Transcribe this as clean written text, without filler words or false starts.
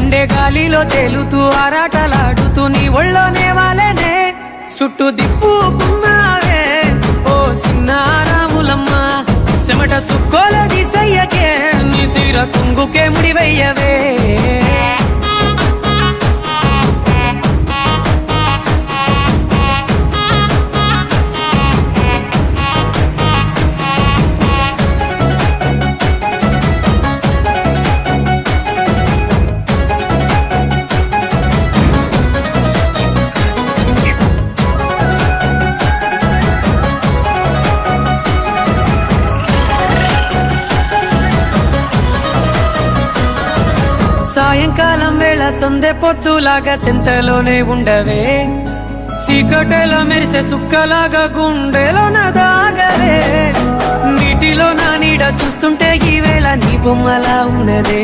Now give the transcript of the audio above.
గుండె గాలిలో తేలుతూ ఆరాటలాడుతూ నీ ఒళ్ళోనే వాలేనే చుట్టూ దిప్పుకున్నావే ఓ సిన్నారాములమ్మ చెమట సుక్కోల దిశయ్యకే నీ చీర కుంగుకే ముడివయ్యవే సాయంకాలం వేళ సందె పొత్తులాగా సెంతలోనే ఉండవే చీకటెలో మెరిసే సుక్కలాగా గుండెలోన దాగవే నీటిలో నా నీడ చూస్తుంటే ఈ వేళ నీ బొమ్మలా ఉన్నదే